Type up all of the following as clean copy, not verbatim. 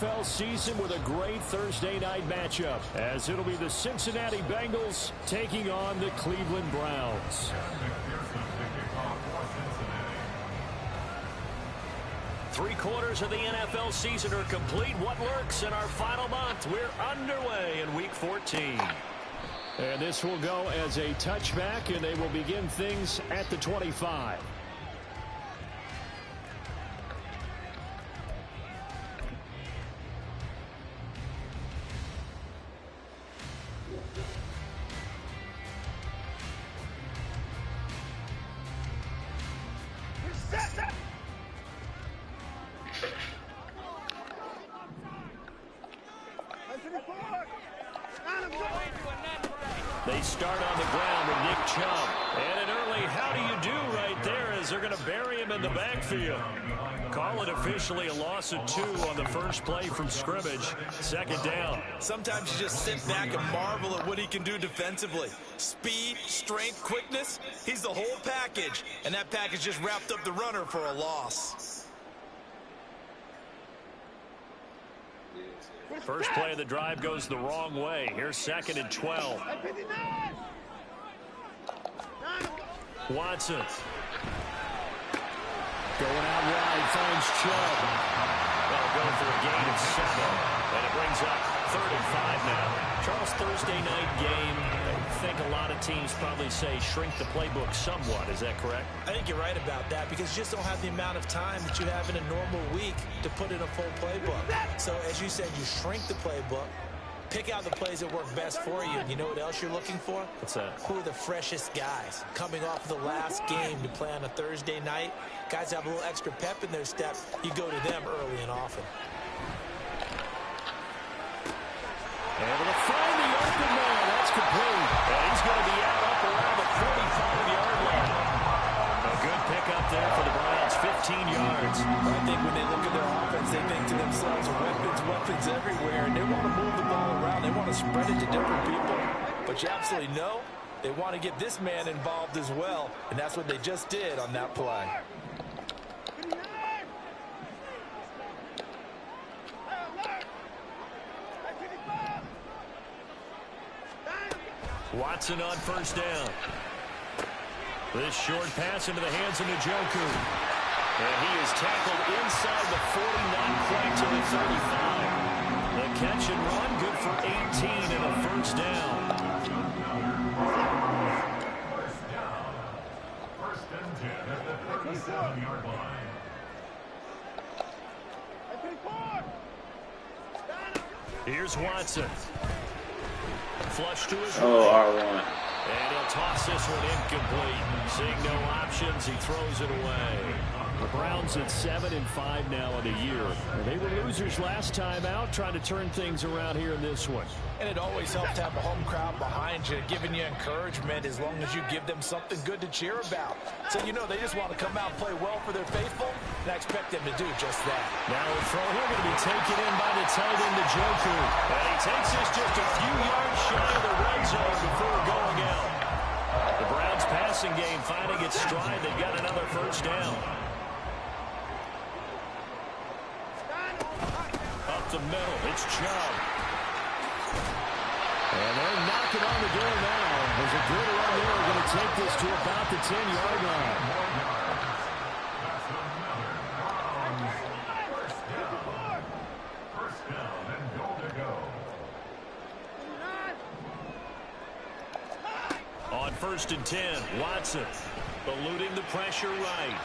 NFL season with a great Thursday night matchup, as it'll be the Cincinnati Bengals taking on the Cleveland Browns. Three-quarters of the NFL season are complete. What lurks in our final month? We're underway in Week 14. And this will go as a touchback, and they will begin things at the 25. They start on the ground with Nick Chubb. And an early how do you do right there as they're going to bury him in the backfield. Call it officially a loss of 2 on the first play from scrimmage. Second down. Sometimes you just sit back and marvel at what he can do defensively. Speed, strength, quickness. He's the whole package. And that package just wrapped up the runner for a loss. First play of the drive goes the wrong way. Here's 2nd and 12. Watson. Going out wide, finds Chubb. They'll go for a gain of 7. And it brings up 3rd and 5 now. Charles, Thursday night game, I think a lot of teams probably say shrink the playbook somewhat. Is that correct? I think you're right about that because you just don't have the amount of time that you have in a normal week to put in a full playbook. So as you said, you shrink the playbook, pick out the plays that work best for you. And you know what else you're looking for? What's that? Who are the freshest guys coming off the last game to play on a Thursday night? Guys have a little extra pep in their step. You go to them early and often. Able to find the open man. That's complete. And he's going to be out up around the 45-yard line. A good pickup there for the Browns, 15 yards. I think when they look at their offense, they think to themselves, weapons everywhere, and they want to move the ball around. They want to spread it to different people. But you absolutely know they want to get this man involved as well, and that's what they just did on that play. Watson on first down. This short pass into the hands of Njoku. And he is tackled inside the 49, quite to the 35. The catch and run, good for 18 and a first down. First and 10 at the 37-yard line. Here's Watson. Flush to his R1. And he'll toss this one incomplete. Seeing no options, he throws it away. The Browns at 7-5 now in the year. They were losers last time out, trying to turn things around here in this one. And it always helps to have a home crowd behind you, giving you encouragement as long as you give them something good to cheer about. So you know they just want to come out and play well for their faithful, and I expect them to do just that. Now a throw here going to be taken in by the tight end, Njoku. And he takes this just a few yards shy of the red zone before going out. The Browns passing game finding its stride. They've got another first down. Up the middle, it's Chubb. And they're knocking on the door now. There's a good run there. We're going to take this to about the 10-yard line. First down and goal to go. On 1st and 10, Watson eluding the pressure right.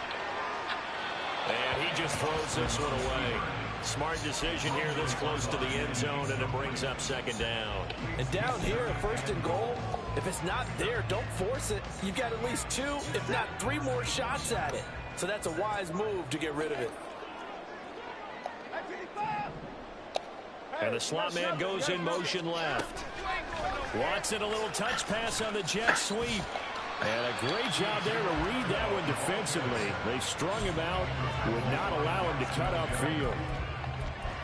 And he just throws this one away. Smart decision here this close to the end zone, and it brings up 2nd down. And down here, 1st and goal, if it's not there, don't force it. You've got at least 2, if not 3 more shots at it. So that's a wise move to get rid of it. And the slot man goes in motion left. Watson, a little touch pass on the jet sweep. And a great job there to read that one defensively. They strung him out, would not allow him to cut upfield.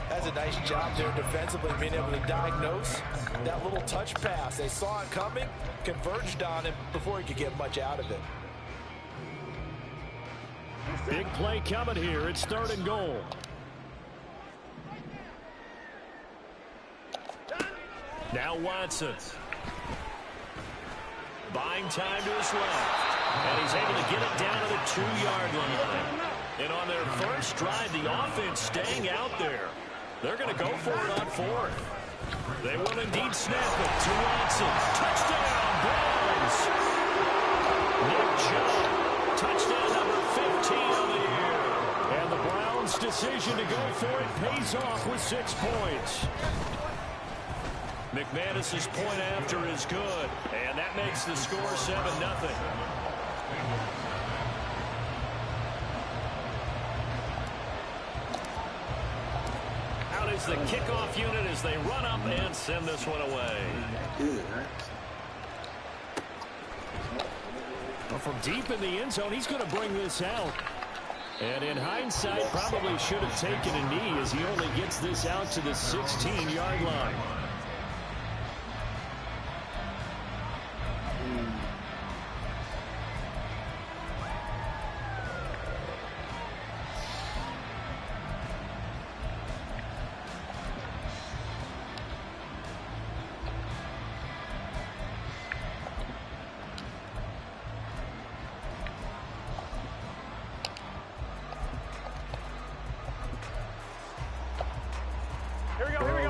That's a nice job there defensively, being able to diagnose that little touch pass. They saw it coming, converged on him before he could get much out of it. Big play coming here. It's 3rd and goal. Now Watson. Buying time to his left. And he's able to get it down to the 2-yard line. And on their first drive, the offense staying out there. They're going to go for it on 4th. They will indeed snap it to Watson. Touchdown, Browns! Nick Chubb, touchdown number 15 on the year. And the Browns' decision to go for it pays off with 6 points. McManus's point after is good, and that makes the score 7-0. Out is the kickoff unit as they run up and send this one away. Well, from deep in the end zone, he's going to bring this out. And in hindsight, probably should have taken a knee as he only gets this out to the 16-yard line.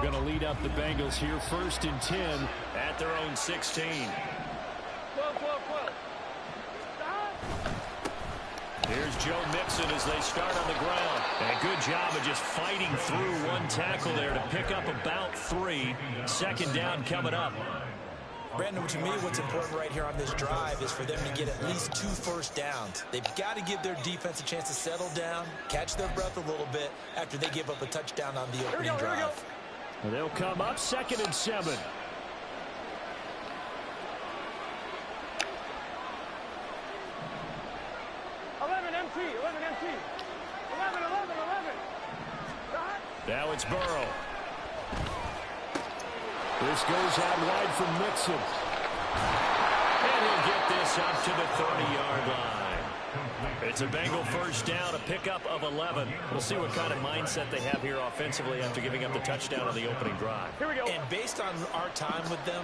Going to lead up the Bengals here, 1st and 10 at their own 16. Here's Joe Mixon as they start on the ground. And a good job of just fighting through one tackle there to pick up about 3. 2nd down coming up. Brandon, to me, what's important right here on this drive is for them to get at least 2 first downs. They've got to give their defense a chance to settle down, catch their breath a little bit after they give up a touchdown on the opening drive. They'll come up 2nd and 7. 11 MT. Now it's Burrow. This goes out wide from Mixon. And he'll get this up to the 30-yard line. It's a Bengal first down, a pickup of 11. We'll see what kind of mindset they have here offensively after giving up the touchdown on the opening drive. Here we go. And based on our time with them,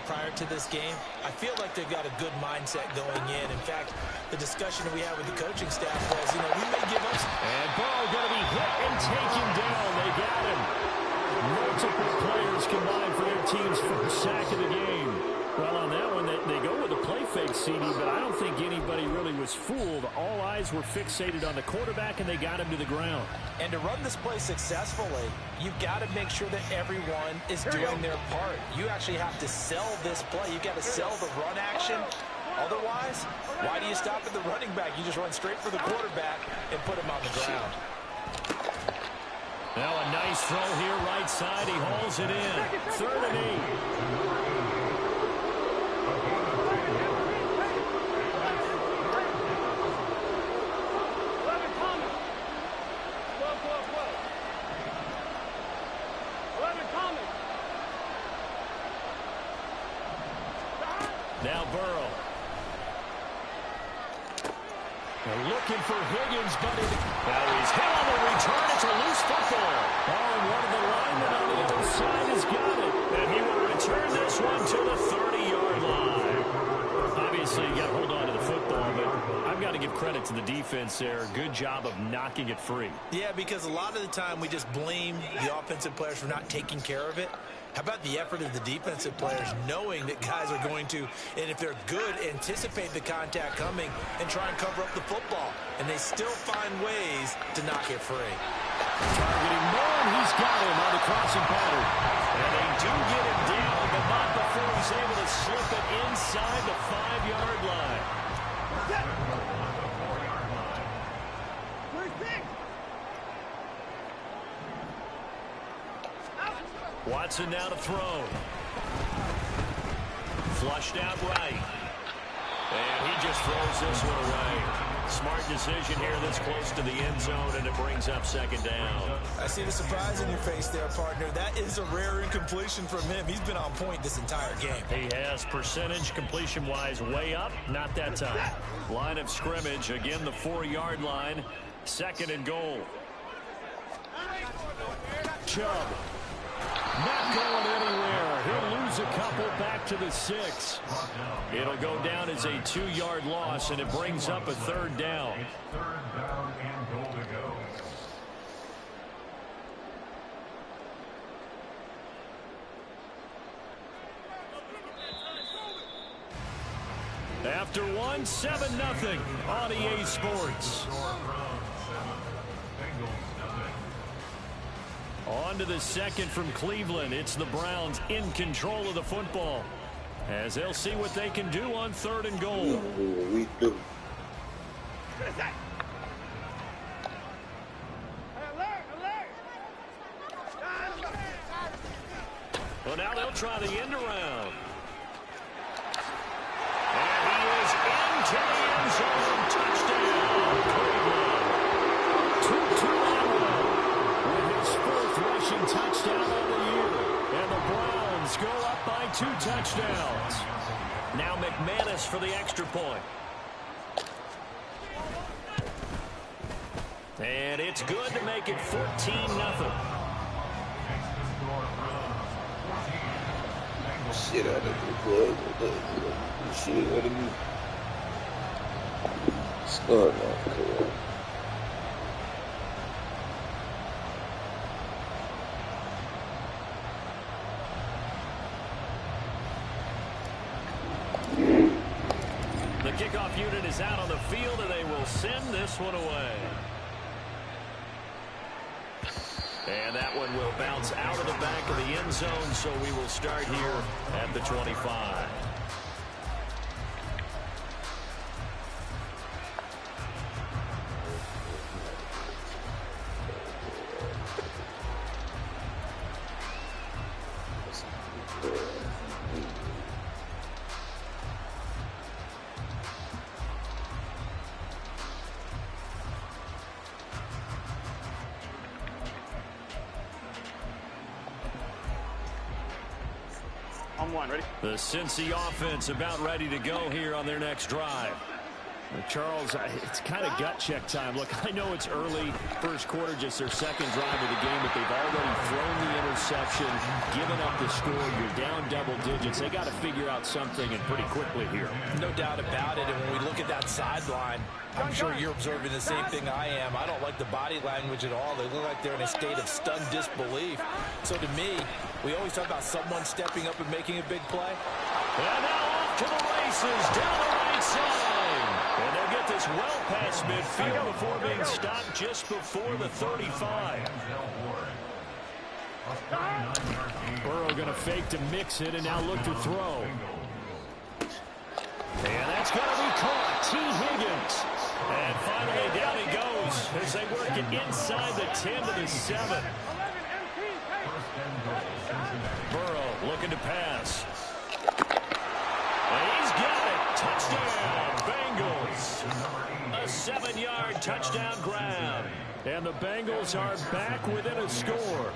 prior to this game, I feel like they've got a good mindset going in. In fact, the discussion that we had with the coaching staff was, we may give up. And Burrow going to be hit and taken down. They got him. Multiple players combined for their team's first sack of the game. Well, on that one, they go with a play fake, CD, but I don't think anybody really was fooled. All eyes were fixated on the quarterback, and they got him to the ground. And to run this play successfully, you've got to make sure that everyone is doing their part. You actually have to sell this play. You've got to sell the run action. Otherwise, why do you stop at the running back? You just run straight for the quarterback and put him on the ground. Now a nice throw here, right side. He hauls it in. 3rd and 8. Now Burrow. They're looking for Higgins, but now he's hit on the return. It's a loose football. Oh, and one of the linemen on the other side has got it. And he will return this one to the 30-yard line. Obviously, you got to hold on to the football, but I've got to give credit to the defense there. Good job of knocking it free. Yeah, because a lot of the time we just blame the offensive players for not taking care of it. How about the effort of the defensive players knowing that guys are going to, and if they're good, anticipate the contact coming and try and cover up the football. And they still find ways to knock it free. Targeting more, and he's got him on the crossing pattern. And they do get him down, but not before he's able to slip it inside the 5-yard line. Watson now to throw. Flushed out right. And he just throws this one away. Smart decision here this close to the end zone, and it brings up 2nd down. I see the surprise in your face there, partner. That is a rare incompletion from him. He's been on point this entire game. He has percentage completion-wise way up. Not that time. Line of scrimmage, again the 4-yard line. 2nd and goal. Chubb. Not going anywhere. He'll lose pull back to the 6. It'll go down as a 2-yard loss, and it brings up a third down. Third down and goal to go. After one, 7-0 on EA Sports. On to the second from Cleveland. It's the Browns in control of the football, as they'll see what they can do on 3rd and goal. We do. Well, now they'll try the end around. And he is into the end zone. Touchdown, Cleveland. 2-2 with his 4th rushing touchdown of the year. And the Browns go up by 2 touchdowns. Now McManus for the extra point. And it's good to make it 14-0. Shit out of the plug. Shit out of me. Start off, correct. The kickoff unit is out on the field, and they will send this one away. And that one will bounce out of the back of the end zone, so we will start here at the 25. The Cincy offense about ready to go here on their next drive. Charles, it's kind of gut check time. Look, I know it's early, first quarter, just their second drive of the game, but they've already thrown the interception, given up the score. You're down double digits. They got to figure out something, and pretty quickly here. No doubt about it. And when we look at that sideline, I'm sure you're observing the same thing I am. I don't like the body language at all. They look like they're in a state of stunned disbelief. So to me, we always talk about someone stepping up and making a big play. And now off to the races down the right side. And they'll get this well past midfield before being stopped just before the 35. Burrow going to fake to mix it and now look to throw. And that's going to be caught. T. Higgins. And finally down he goes as they work it inside the 10 to the 7. Burrow looking to pass. And he's got it. Touchdown, Bengals. A 7-yard touchdown grab. And the Bengals are back within a score.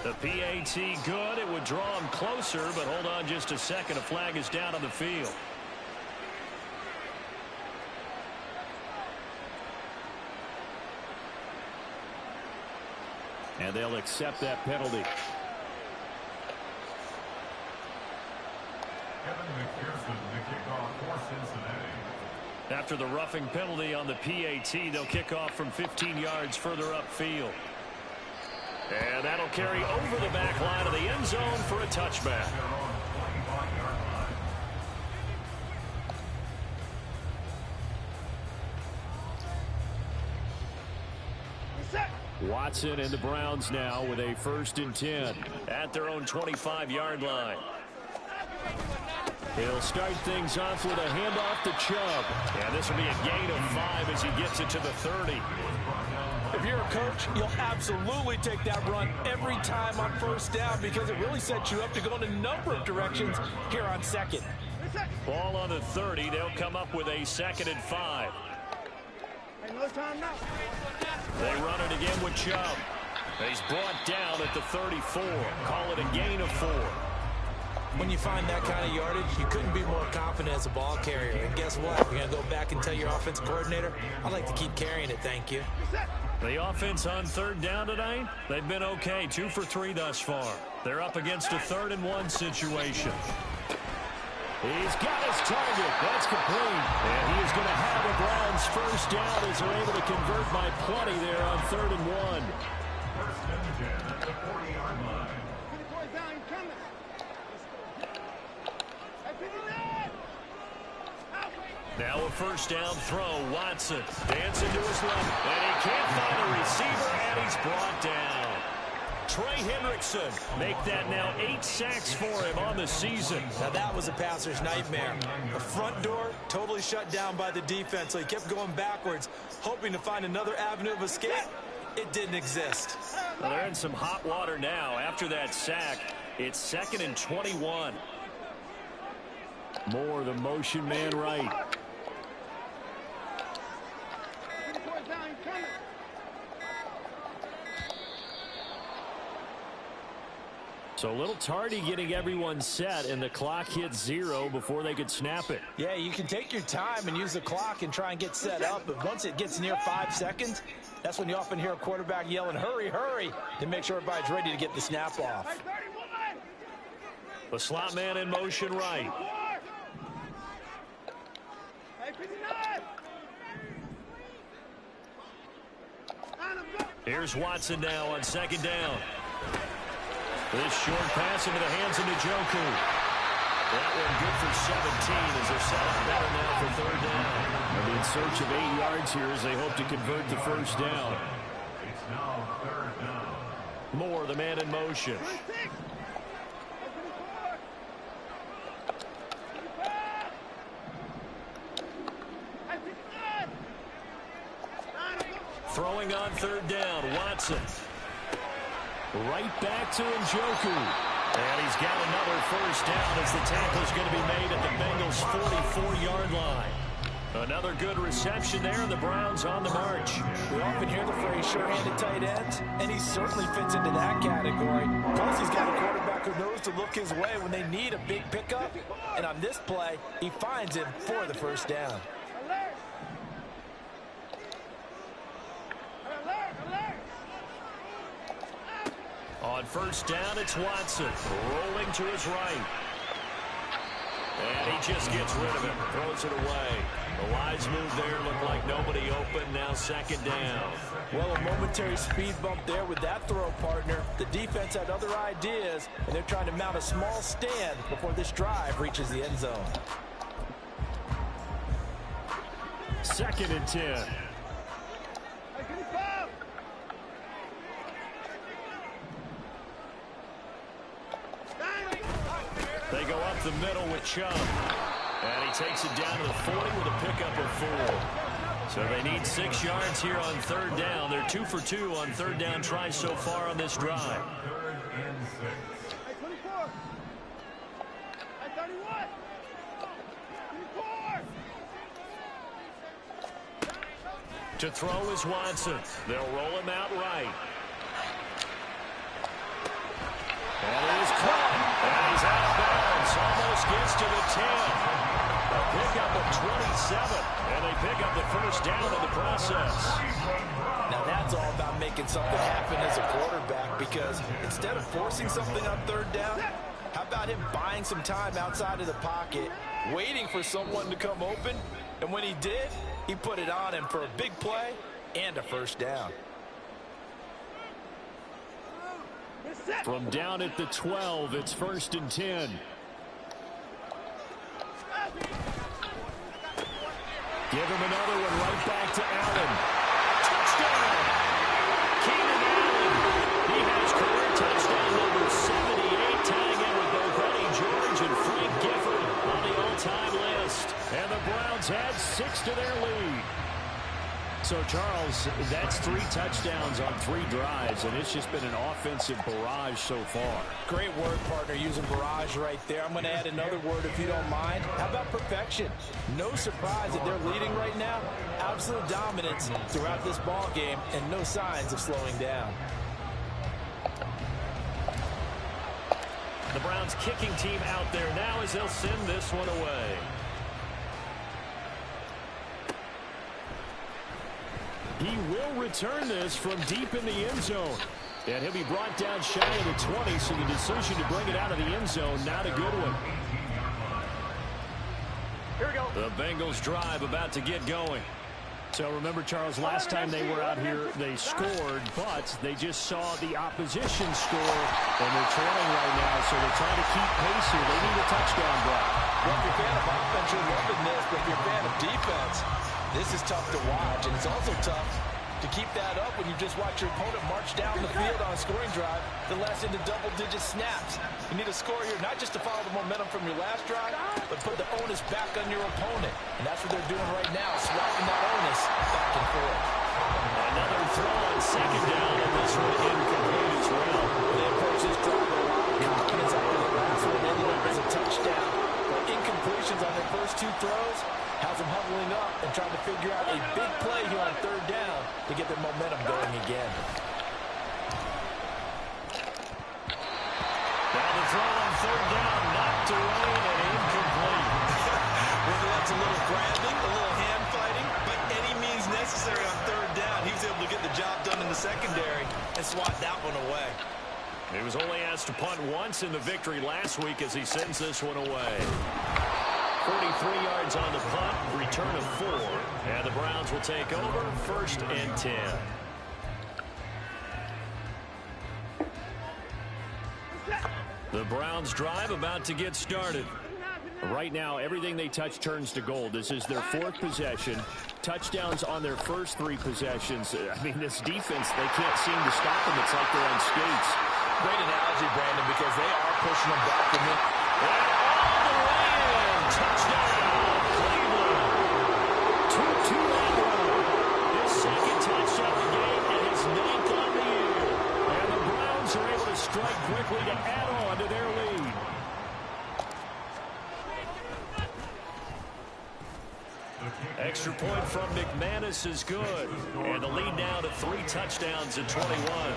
The PAT good. It would draw him closer, but hold on just a second. A flag is down on the field. And they'll accept that penalty. Kevin McPherson, the kickoff for Cincinnati. After the roughing penalty on the PAT, they'll kick off from 15 yards further upfield. And that'll carry over the back line of the end zone for a touchback. Watson and the Browns now with a 1st and 10 at their own 25-yard line. He'll start things off with a handoff to Chubb. And this will be a gain of 5 as he gets it to the 30. If you're a coach, you'll absolutely take that run every time on 1st down because it really sets you up to go in a number of directions here on 2nd. Ball on the 30. They'll come up with a 2nd and 5. They run it again with Chubb. He's brought down at the 34. Call it a gain of 4. When you find that kind of yardage, you couldn't be more confident as a ball carrier. And guess what? You're going to go back and tell your offensive coordinator, I'd like to keep carrying it, thank you. The offense on third down tonight, they've been okay, 2 for 3 thus far. They're up against a 3rd-and-1 situation. He's got his target. That's complete. And he is going to have the Browns first down as they're able to convert by plenty there on 3rd and 1. First and 10 at the 40-yard line. Now a first down throw. Watson dancing to his left. And he can't find a receiver, and he's brought down. Trey Hendrickson make that now 8 sacks for him on the season. Now that was a passer's nightmare. The front door totally shut down by the defense, so he kept going backwards, hoping to find another avenue of escape. It didn't exist. Well, they're in some hot water now. After that sack, it's 2nd and 21. Moore, the motion man right. So a little tardy getting everyone set, and the clock hits 0 before they could snap it. Yeah, you can take your time and use the clock and try and get set up, but once it gets near 5 seconds, that's when you often hear a quarterback yelling, hurry, hurry, to make sure everybody's ready to get the snap off. The slot man in motion right. Here's Watson now on 2nd down. This short pass into the hands of Njoku. That one good for 17 as they're set up better now for 3rd down. They'll be in search of 8 yards here as they hope to convert the first down. It's now 3rd down. Moore, the man in motion. Throwing on 3rd down, Watson. Right back to Njoku. And he's got another first down as the tackle's going to be made at the Bengals' 44-yard line. Another good reception there, and the Browns on the march. We often hear the phrase sure-handed tight ends, and he certainly fits into that category. Plus, he's got a quarterback who knows to look his way when they need a big pickup. And on this play, he finds him for the first down. On first down, it's Watson rolling to his right. And he just gets rid of it, throws it away. The wise move there, looked like nobody open, now 2nd down. Well, a momentary speed bump there with that throw, partner. The defense had other ideas, and they're trying to mount a small stand before this drive reaches the end zone. 2nd and 10. They go up the middle with Chubb. And he takes it down to the 40 with a pickup of 4. So they need 6 yards here on 3rd down. They're 2 for 2 on 3rd down tries so far on this drive. 3rd and 6. To throw is Watson. They'll roll him out right. And he's caught. And he's out of bounds. Almost gets to the 10. A pickup of 27. And they pick up the first down in the process. Now that's all about making something happen as a quarterback, because instead of forcing something on 3rd down, how about him buying some time outside of the pocket, waiting for someone to come open, and when he did, he put it on him for a big play and a first down. From down at the 12, it's 1st and 10. Give him another one right back to Allen. Touchdown! Keenan Allen. He has career touchdown number 78, tying in with both Eddie George and Frank Gifford on the all-time list. And the Browns add 6 to their lead. So, Charles, that's 3 touchdowns on 3 drives, and it's just been an offensive barrage so far. Great word, partner, using barrage right there. I'm going to add another word if you don't mind. How about perfection? No surprise that they're leading right now. Absolute dominance throughout this ball game, and no signs of slowing down. The Browns kicking team out there now as they'll send this one away. He will return this from deep in the end zone. And he'll be brought down shy of the 20, so the decision to bring it out of the end zone, not a good one. Here we go. The Bengals drive about to get going. So remember, Charles, last time they were out here, they scored, but they just saw the opposition score, and they're trailing right now, so they're trying to keep pace here. They need a touchdown drive. Well, if you're a fan of offense, you're loving this, but if you're a fan of defense, this is tough to watch, and it's also tough to keep that up when you just watch your opponent march down the field on a scoring drive that lasts into double-digit snaps. You need a score here, not just to follow the momentum from your last drive, but put the onus back on your opponent. And that's what they're doing right now, swapping that onus back and forth. Another throw on second down, and this one incomplete as well. They approach this drive with a lot of confidence after the last one ended up as a touchdown. But incompletions on their first two throws has them huddling up and trying to figure out a big play here on third down to get their momentum going again. Now the throw on third down, knocked away and incomplete. Whether that's a little grabbing, a little hand fighting, but any means necessary on third down, he was able to get the job done in the secondary and swat that one away. He was only asked to punt once in the victory last week as he sends this one away. 43 yards on the punt, return of 4. And the Browns will take over, 1st and 10. The Browns drive about to get started. Right now, everything they touch turns to gold. This is their 4th possession. Touchdowns on their first 3 possessions. I mean, this defense, they can't seem to stop them. It's like they're on skates. Great analogy, Brandon, because they are pushing them back from it. All the way in. Touchdown, Cleveland. 2-2 that run. His second touchdown of the game and his 9th on the year. And the Browns are able to strike quickly to add on to their lead. Extra point from McManus is good. And the lead now to 3 touchdowns at 21.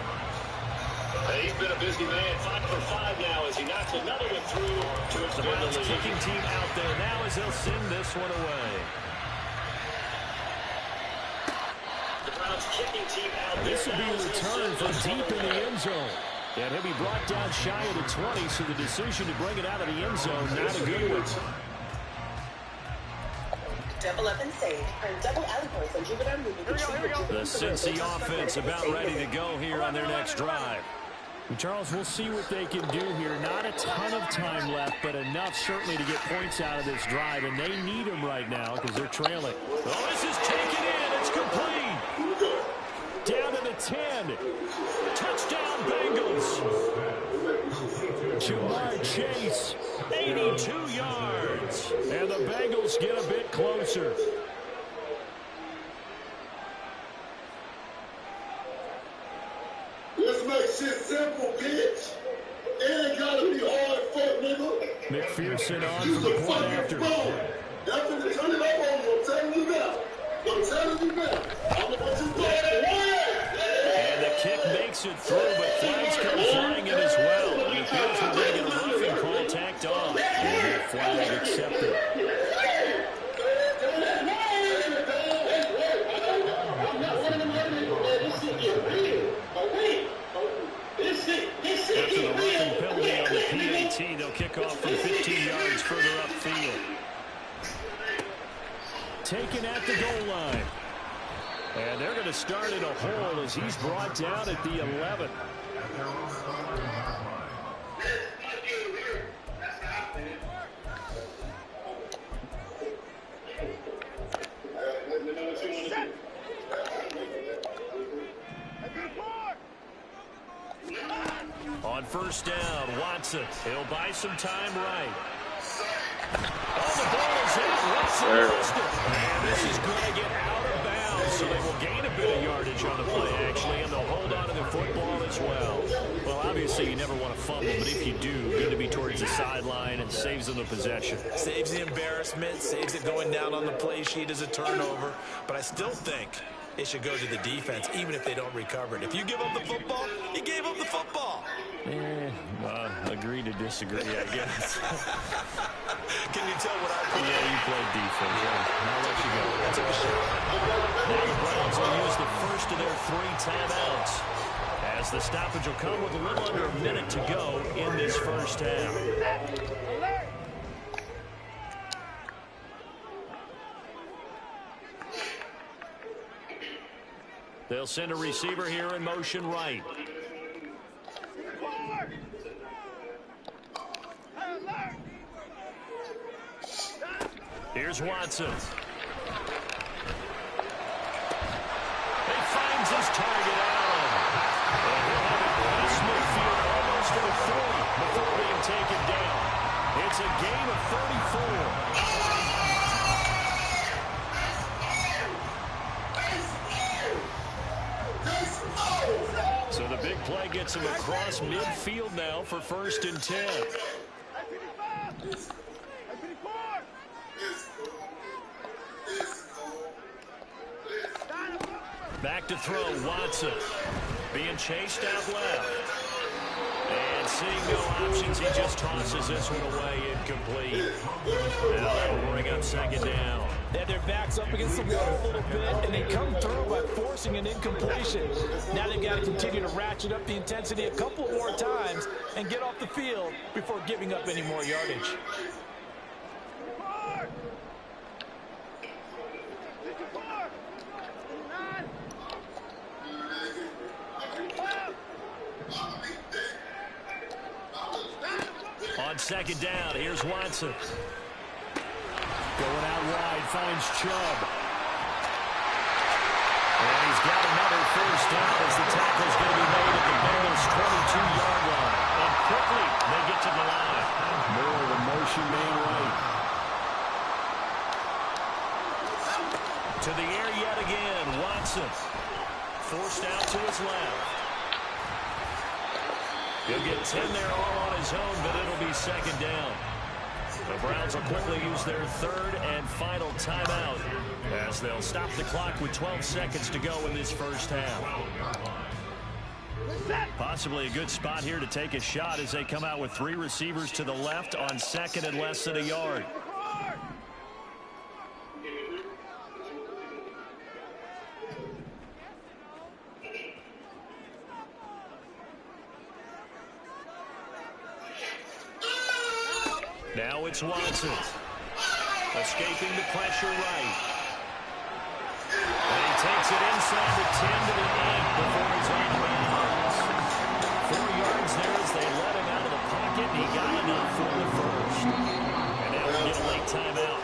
He's been a busy man, 5 for 5 now as he knocks another one through to extend The Browns the lead. kicking team out there now as they'll send this one away. The Browns kicking team out there. This will be a return from deep in the end zone. And he'll be brought down shy of the 20, so the decision to bring it out of the end zone, not a good one. Double up and save. Earn double alley points on Juvenile Movie. Here we go. The Cincy offense about ready to go here on their next drive. And Charles, we'll see what they can do here. Not a ton of time left, but enough certainly to get points out of this drive, and they need them right now because they're trailing. Oh, this is taken in. It's complete. Down to the 10. Touchdown, Bengals. Jamar Chase, 82 yards. And the Bengals get a bit closer. Let's make shit simple, bitch. It ain't gotta be hard, fuck nigga. McPherson on for the point after. That's when they turn it up on you. I'm telling you now. I'm telling you now. I'm gonna put you And the kick makes it through, but flags come flying in as well. And it appears we're going to get a roughing call tacked on. And that flag accepted. After the roughing penalty on the PAT, they'll kick off from 15 yards further upfield. Taken at the goal line. And they're going to start in a hole as he's brought down at the 11. On first down, Watson. He'll buy some time right. Oh, the ball is out. Watson missed it. And this is going to get out of bounds, so they will gain a bit of yardage on the play, actually, and they'll hold on to the football as well. Well, obviously, you never want to fumble, but if you do, good to be towards the sideline and saves them the possession. Saves the embarrassment, saves it going down on the play sheet as a turnover. But I still think it should go to the defense, even if they don't recover it. If you give up the football, you gave up the football. Agree to disagree, I guess. Can you tell what I play? Yeah, you played defense. Yeah. I'll let you go. I took a shot. Now the Browns will use the first of their 3 timeouts, as the stoppage will come with a little under a minute to go in this first half. They'll send a receiver here in motion right. Here's Watson. He finds his target Allen. And he'll have it cross midfield almost to the 40 before being taken down. It's a gain of 34. So the big play gets him across midfield now for 1st and 10. Back to throw, Watson. Being chased out left. And seeing no options, he just tosses this one away, incomplete. Now that'll bring up 2nd down. They had their backs up against the wall a little bit, and they come through by forcing an incompletion. Now they've got to continue to ratchet up the intensity a couple more times and get off the field before giving up any more yardage. On 2nd down, here's Watson. Going out wide, finds Chubb. And he's got another first down as the tackle's going to be made at the Bengals' 22-yard line. And quickly, they get to the line. More of the motion man right. To the air yet again, Watson. Forced out to his left. He'll get 10 there all on his own, but it'll be 2nd down. The Browns will quickly use their 3rd and final timeout as they'll stop the clock with 12 seconds to go in this first half. Possibly a good spot here to take a shot as they come out with 3 receivers to the left on 2nd and less than a yard. Now it's Watson. Escaping the pressure right. And he takes it inside the 10 to the 8 before he's on the bounds. 4 yards there as they let him out of the pocket, and he got enough for the first. And now we get a late timeout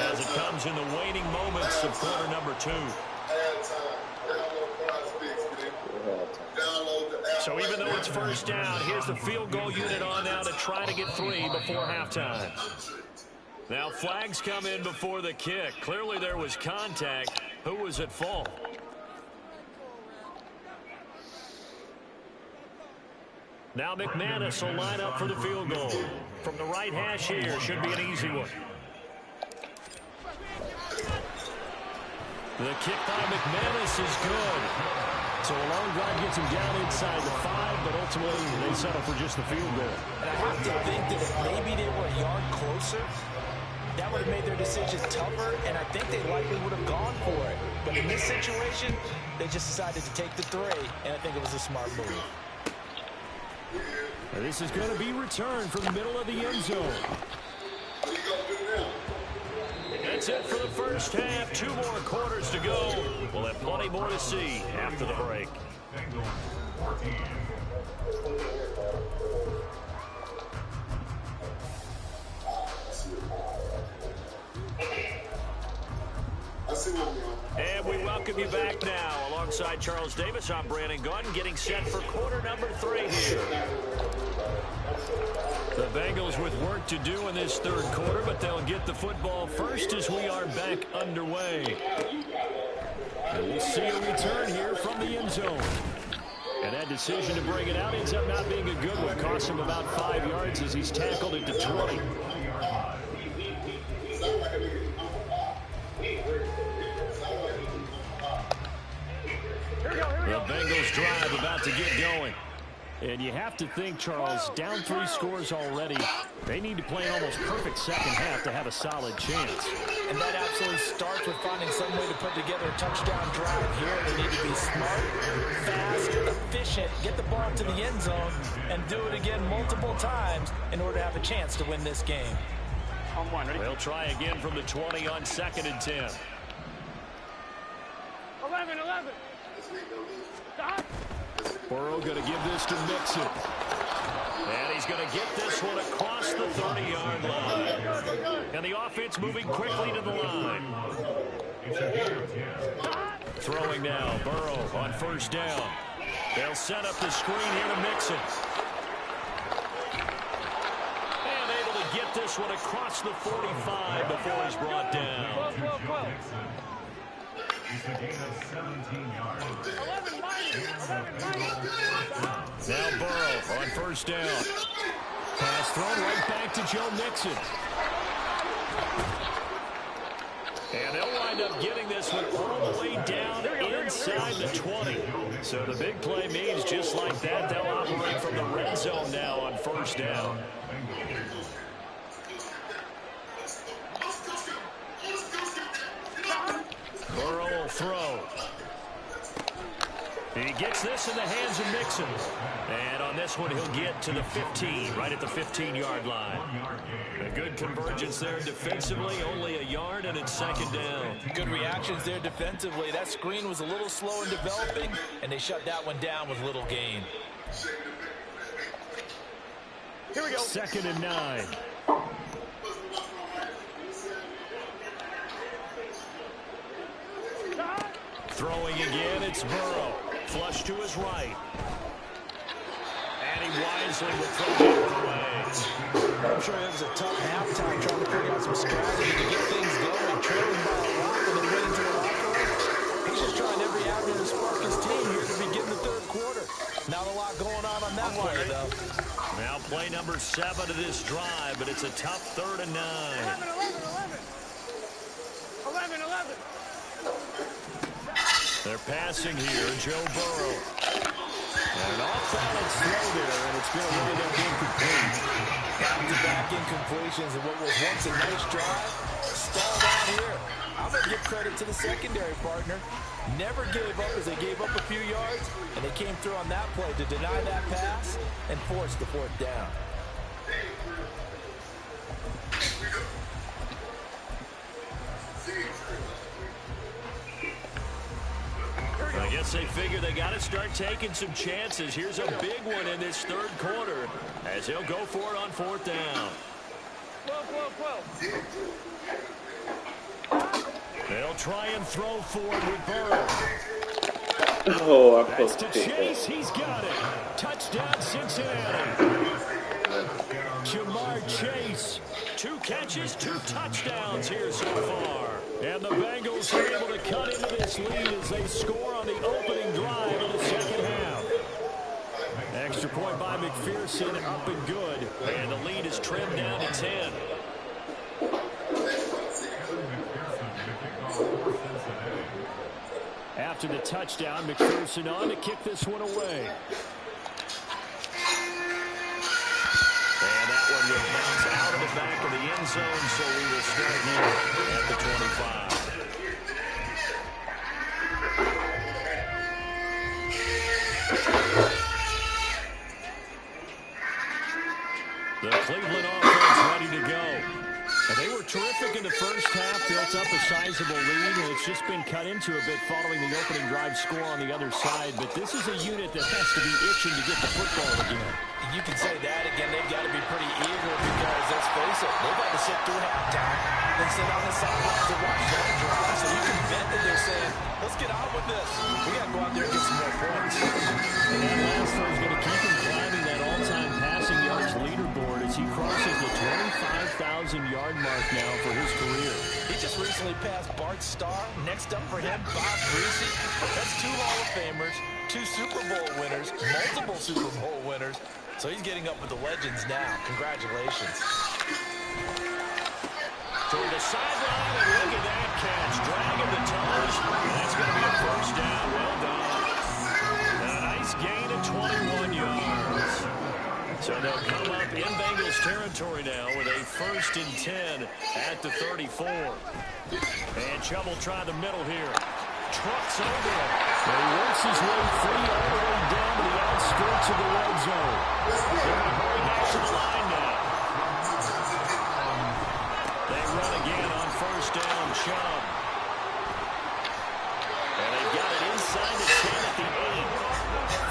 as it comes in the waning moments of quarter number 2. So even though it's first down, here's the field goal unit on now to try to get 3 before halftime. Now flags come in before the kick. Clearly there was contact. Who was at fault? Now McManus will line up for the field goal. From the right hash here, should be an easy one. The kick by McManus is good. So a long drive gets him down inside the 5, but ultimately they settle for just the field goal. And I have to think that if maybe they were a yard closer, that would have made their decision tougher, and I think they likely would have gone for it. But in this situation, they just decided to take the 3, and I think it was a smart move. This is going to be returned from the middle of the end zone. That's it for the first half. 2 more quarters to go. We'll have plenty more to see after the break. And we welcome you back now. Alongside Charles Davis, I'm Brandon Gunn, getting set for quarter number 3 here. The Bengals with work to do in this 3rd quarter, but they'll get the football first as we are back underway. And we'll see a return here from the end zone. And that decision to bring it out ends up not being a good one. Costs him about 5 yards as he's tackled at the 20. drive about to get going. And you have to think, Charles, down 3 scores already. They need to play an almost perfect second half to have a solid chance. And that absolutely starts with finding some way to put together a touchdown drive here. They need to be smart, fast, efficient, get the ball to the end zone, and do it again multiple times in order to have a chance to win this game. They'll try again from the 20 on 2nd and 10. 11. Stop. Burrow going to give this to Mixon. And he's going to get this one across the 30-yard line. And the offense moving quickly to the line. Throwing now, Burrow on 1st down. They'll set up the screen here to Mixon. And able to get this one across the 45 before he's brought down. It's a gain of 17 yards. 11. Now Burrow on 1st down. Pass thrown right back to Joe Mixon. And they'll wind up getting this one all the way down inside the 20. So the big play means just like that, they'll operate from the red zone now on 1st down. Burrow will throw. He gets this in the hands of Mixon. And on this one, he'll get to the 15, right at the 15-yard line. A good convergence there defensively, only a yard, and it's 2nd down. Good reactions there defensively. That screen was a little slow in developing, and they shut that one down with little gain. Here we go. 2nd and 9. Throwing again, it's Burrow. Flush to his right. And he wisely will throw it away. I'm sure it was a tough halftime trying to figure out some strategy to get things going. Trailing by a lot and then went into the locker room. He's just trying every avenue to spark his team here to begin the 3rd quarter. Not a lot going on that play, though. Now play number 7 of this drive, but it's a tough 3rd and 9. 11. They're passing here, Joe Burrow. And an off-balance throw there, and it's going to wind up incomplete. Back-to-back incompletions and what was once a nice drive stalled out here. I'm going to give credit to the secondary partner. Never gave up as they gave up a few yards, and they came through on that play to deny that pass and force the 4th down. I guess they figure they got to start taking some chances. Here's a big one in this 3rd quarter as he'll go for it on 4th down. 12. They'll try and throw forward with Burrow. Oh, I'm That's supposed to to take Chase. that. He's got it. Touchdown, Cincinnati. Jamar Chase. 2 catches, 2 touchdowns here so far. And the Bengals are able to cut into this lead as they score on the opening drive of the 2nd half. Extra point by McPherson, up and good. And the lead is trimmed down to 10. After the touchdown, McPherson on to kick this one away. And that one will bounce out of the back of the end zone, so we will start here at the 25. The Cleveland offense ready to go. And they were terrific in the first half, built up a sizable lead, and it's just been cut into a bit following the opening drive score on the other side. But this is a unit that has to be itching to get the football again. You can say that again. They've got to be pretty eager because, let's face it, they've had to sit through halftime and sit on the sidelines and watch that drive. So you can bet that they're saying, let's get on with this. We got to go out there and get some more points. And that last throw is going to keep him climbing that all-time passing yards leaderboard as he crosses the 25,000-yard mark now for his career. He just recently passed Bart Starr. Next up for him, Bob Greasy. That's 2 Hall of Famers, 2 Super Bowl winners, multiple Super Bowl winners. So he's getting up with the legends now. Congratulations. Toward the sideline, and look at that catch. Dragging the toes. That's going to be a 1st down. Well done. And an Nice gain of 21 yards. So they'll come up in Bengals territory now with a 1st and 10 at the 34. And Chubb will try the middle here. Trucks over it. And he works his way free all the way down to the outskirts of the red zone. They're going to hurry back to the line now. They run again on 1st down, Chubb. And they've got it inside the 10 at the 8.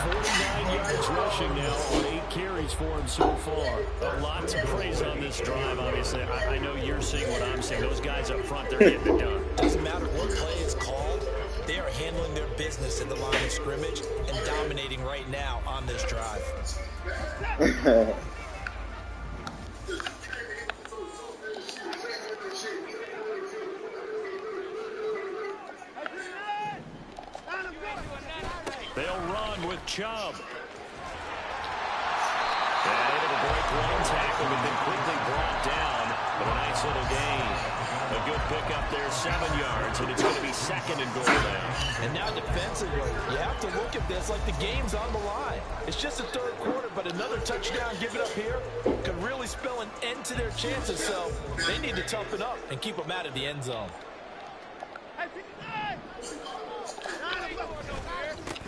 49 yards rushing now on 8 carries for him so far. Lots of praise on this drive, obviously. I know you're seeing what I'm seeing. Those guys up front, they're getting it done. Doesn't matter what play it's called. They are handling their business at the line of scrimmage and dominating right now on this drive. They'll run with Chubb. And able to break one tackle, but then quickly brought down. But a nice little gain. A good pickup there, 7 yards, and it's going to be 2nd and goal now. And now defensively, you have to look at this like the game's on the line. It's just the 3rd quarter, but another touchdown given up here could really spell an end to their chances. So they need to toughen up and keep them out of the end zone.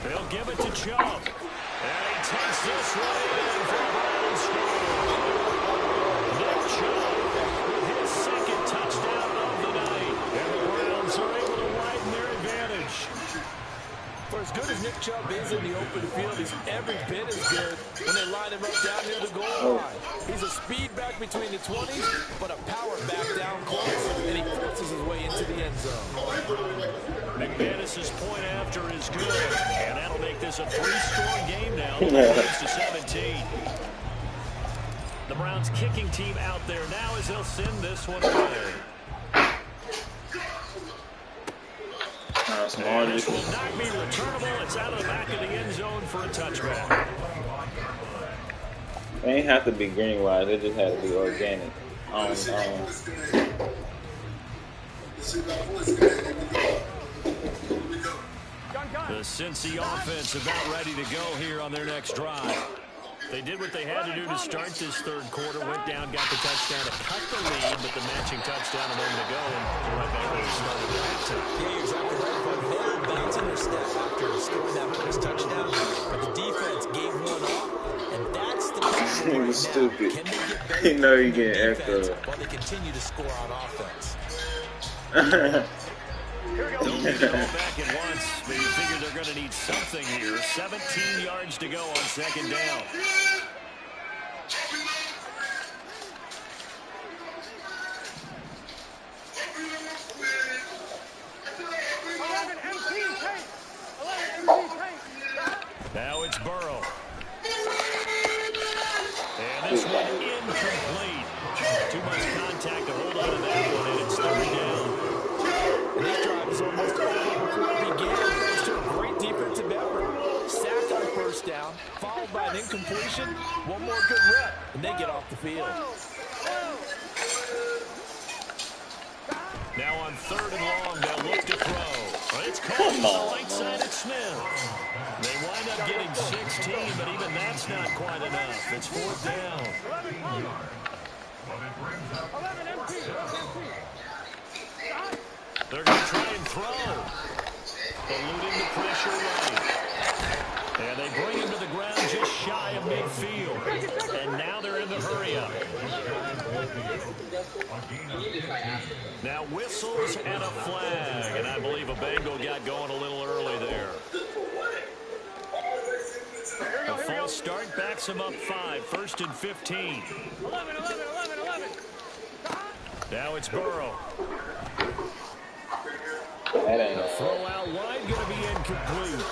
They'll give it to Chubb. And he takes this one in for a Brown score. Nick Chubb with his 2nd touchdown of the night. And the Browns are able to widen their advantage. For as good as Nick Chubb is in the open field, he's every bit as good when they line him up down near the goal line. He's a speed back between the 20s, but a power back down close, and he forces his way into the end zone. McManus's point after is good, and that'll make this a 3-score game now. 6-17. The Browns kicking team out there now as they'll send this one away. And this will not be returnable. It's out of the back of the end zone for a touchback. They ain't have to be green wise. They just had to be organic. The Cincy offense about ready to go here on their next drive. They did what they had to do to start this 3rd quarter. Went down, got the touchdown to cut the lead, but the matching touchdown a moment ago, and they're right back where they started at halftime. Yeah, you're exactly right, but they were bouncing their step after scoring that first touchdown, but the defense gave one up, and that's the problem right now. Stupid. Can they get better? You know you get extra. While they continue to score on offense. Don't need it all back at once, but you figure they're going to need something here. 17 yards to go on 2nd down. Now it's Burrow. And this one incomplete. Too much contact to hold on to that one, and it's 3rd down. And this drive is almost over before it began, thanks to a great defensive effort. Sack on 1st down, followed by an incompletion. One more good rep, and they get off the field. Now on 3rd and long, they'll look to throw. It's caught on the right side at Smith. They wind up getting 16, but even that's not quite enough. It's 4th down. They're going to try and throw. Eluding the pressure right. And they bring him to the ground just shy of midfield. And now they're in the hurry-up. Now whistles and a flag. And I believe a Bengal got going a little early there. A false start backs him up 5. 1st and 15. 11. Now it's Burrow. That ain't A throw out wide going to be incomplete.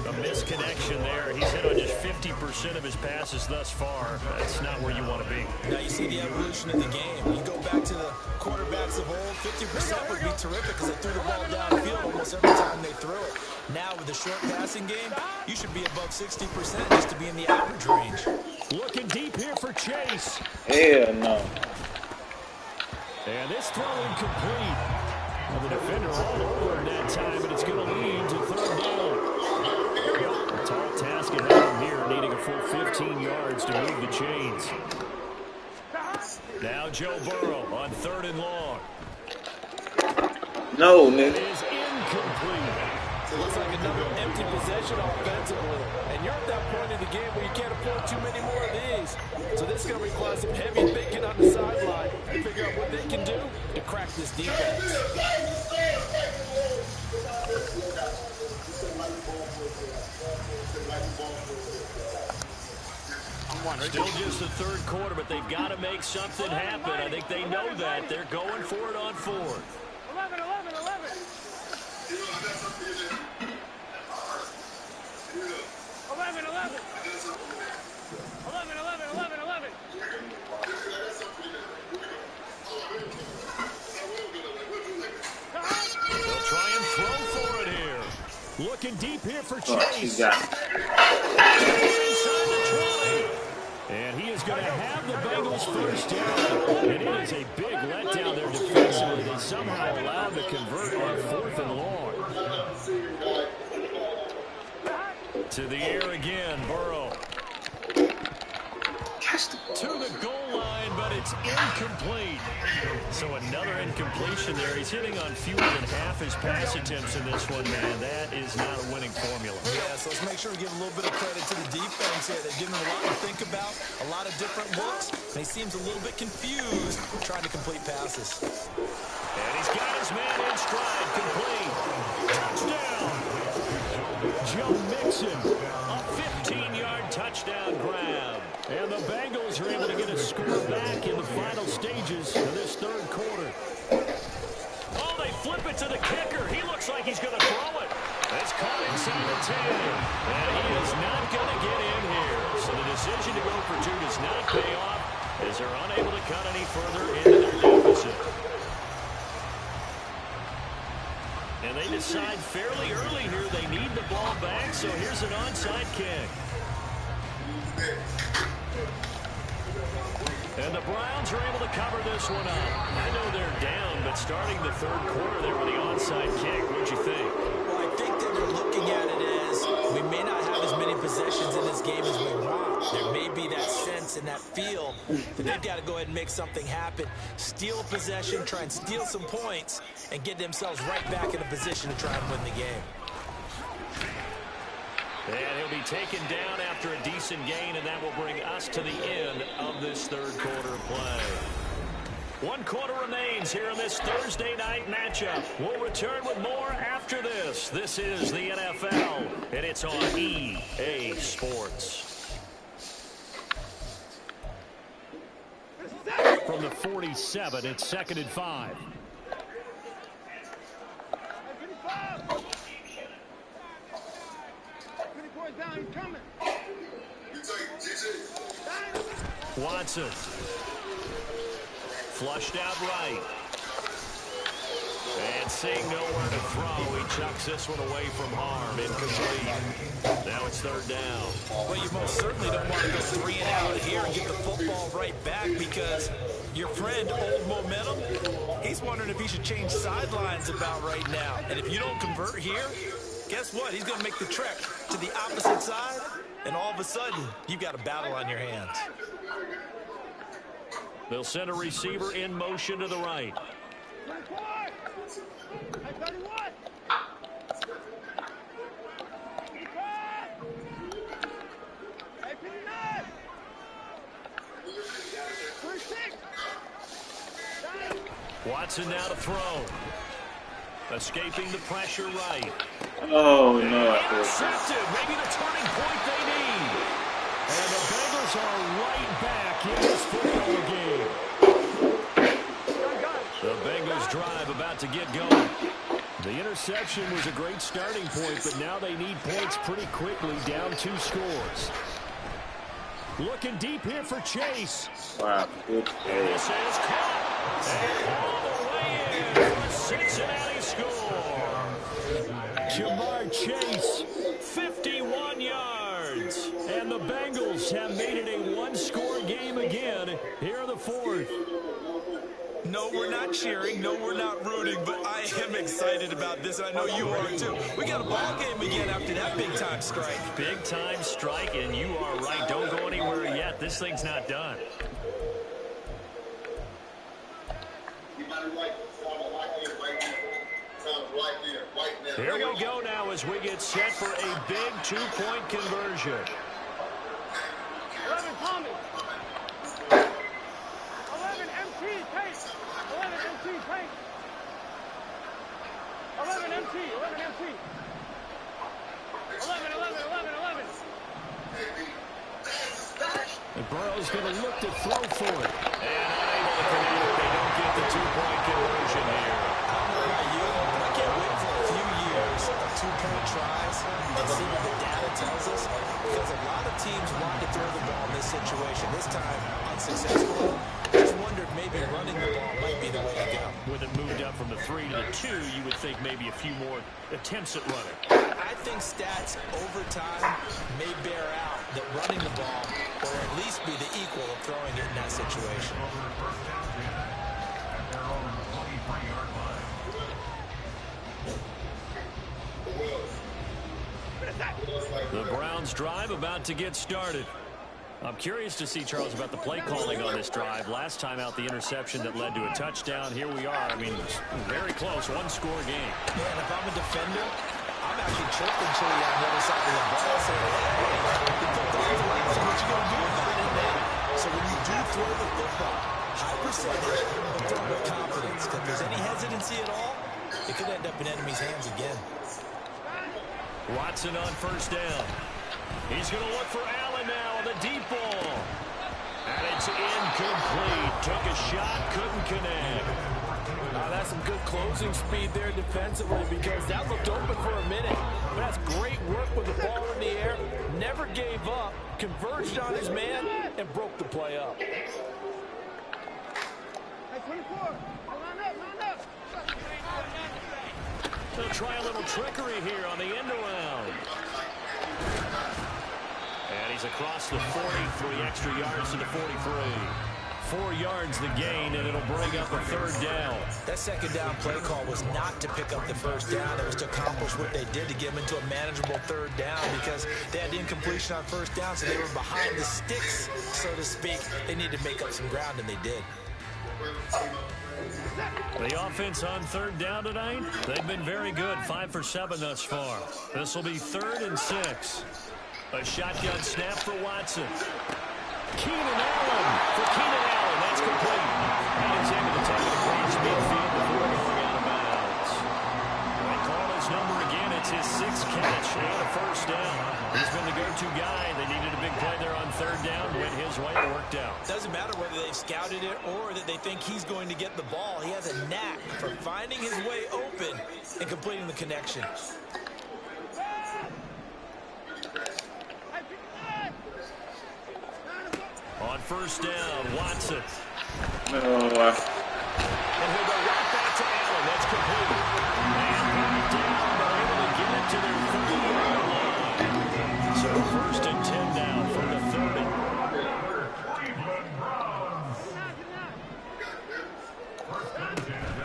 A misconnection there. He's hit on just 50% of his passes thus far. That's not where you want to be. Now you see the evolution of the game. You go back to the quarterbacks of old, 50% would be terrific because they threw the ball downfield almost every time they threw it. Now with the short passing game, you should be above 60% just to be in the average range. Looking deep here for Chase. Hell no. And this throw incomplete. Well, the defender all over him that time, but it's going to lead to 3rd down. The talk task at home here, needing a full 15 yards to move the chains. Now Joe Burrow on 3rd and long. No, It nigga. is incomplete. It looks like another empty possession offensively. And you're at that point in the game where you can't afford too many more of these. So this is going to require some heavy thinking on the sideline to figure out what they can do to crack this defense. Still just the 3rd quarter, but they've got to make something happen. I think they know that. They're going for it on 4th. 11, 11, 11. 11, 11. 11, 11, 11, 11. They'll try and throw for it here. Looking deep here for Oh, she Chase. got it. Inside the 20. And he is going to have the Bengals first down. And it is a big letdown there defensively. They somehow allowed to convert on 4th and long. To the air again, Burrow. To the goal line, but it's incomplete. So another incompletion there. He's hitting on fewer than half his pass attempts in this one, man. That is not a winning formula. Yeah, so let's make sure we give a little bit of credit to the defense here. They've given him a lot to think about, a lot of different looks, and he seems a little bit confused trying to complete passes. And he's got his man in stride, complete. Touchdown! Joe Mixon, a 15-yard touchdown grab. And the Bengals are able to get a score back in the final stages of this 3rd quarter. Oh, they flip it to the kicker. He looks like he's going to throw it. It's caught inside the 10. And he is not going to get in here. So the decision to go for 2 does not pay off as they're unable to cut any further into their deficit. And they decide fairly early here they need the ball back, so here's an onside kick. And the Browns are able to cover this one up. I know they're down, but starting the 3rd quarter there with the onside kick, what'd you think? Well, I think that they're looking at it as we may not have as many possessions in this game as we want. There may be that sense and that feel that they've got to go ahead and make something happen. Steal a possession, try and steal some points, and get themselves right back in a position to try and win the game. And he'll be taken down after a decent gain, and that will bring us to the end of this 3rd quarter play. 1 quarter remains here in this Thursday night matchup. We'll return with more after this. This is the NFL, and it's on EA Sports. From the 47, it's 2nd and 5. Watson. Flushed out right. And seeing nowhere to throw, he chucks this one away from harm. Incomplete. Now it's 3rd down. Well, you most certainly don't want to go 3 and out here and get the football right back because your friend, Old Momentum, he's wondering if he should change sidelines about right now. And if you don't convert here, guess what? He's going to make the trek to the opposite side, and all of a sudden, you've got a battle on your hands. They'll send a receiver in motion to the right. Watson now to throw. Escaping the pressure right. Oh, no. Intercepted. Maybe the turning point they need. And the Bengals are right back in this football game. The Bengals drive about to get going. The interception was a great starting point, but now they need points pretty quickly, down 2 scores. Looking deep here for Chase. Wow, good And this is caught. And all the way in for a Cincinnati score. Jamar Chase, 51 yards. And the Bengals have made it a 1-score game again here in the 4th. No, we're not cheering. No, we're not rooting, but I am excited about this, and I know you are too. We got a ball game again after that big-time strike. Big-time strike, and you are right. Don't go anywhere yet. This thing's not done. Here we go now as we get set for a big two-point conversion. 11 Tommy. 11 MT pace. 11 MT pace. 11 MT. 11 MT. 11, 11, 11, 11. And Burrow's going to look to throw for it. And unable to connect. They don't get the two-point conversion here. I don't know about you, but I can't wait for a few years of two-point tries and see what the data tells us. Because a lot of teams want to throw the ball in this situation. This time, unsuccessful. Just wondered maybe running the ball might be the way to go. With it moved up from the 3 to the 2, you would think maybe a few more attempts at running. I think stats over time may bear out that running the ball or at least be the equal of throwing it in that situation. The Browns drive about to get started. I'm curious to see, Charles, about the play calling on this drive. Last time out, the interception that led to a touchdown. Here we are. I mean, very close, one-score game. Man, if I'm a defender, I'm actually chirping Chili on the other side of the ball saying, hey, you picked off the last one. What you going to do about it, man? So when you do throw the football, high percentage, but throw with confidence. Because if there's any hesitancy at all, it could end up in enemy's hands again. Watson on first down. He's going to look for Allen now on the deep ball. And it's incomplete. Took a shot, couldn't connect. That's some good closing speed there defensively because that looked open for a minute. But that's great work with the ball in the air. Never gave up, converged on his man, and broke the play up. Hey, 24. Line up, line up. They'll try a little trickery here on the end around. And he's across the 40, 3 extra yards to the 43. 4 yards the gain, and it'll bring up a third down. That second down play call was not to pick up the first down. It was to accomplish what they did to get them into a manageable third down because they had incompletion on first down, so they were behind the sticks, so to speak. They needed to make up some ground, and they did. The offense on third down tonight, they've been very good, 5 for 7 thus far. This will be 3rd and 6. A shotgun snap for Watson. Keenan Allen for Keenan Allen. That's complete. And he's able to take it across midfield before going out of bounds. They call his number again. It's his 6th catch and a first down. He's been the go-to guy. They needed a big play there on third down. Went his way. It worked out. Doesn't matter whether they've scouted it or that they think he's going to get the ball. He has a knack for finding his way open and completing the connection. On first down, Watson. No. And he'll go right back to Allen. That's complete. And brought down, but able to get it to their 30-yard line. So 1st and 10 now for the 30.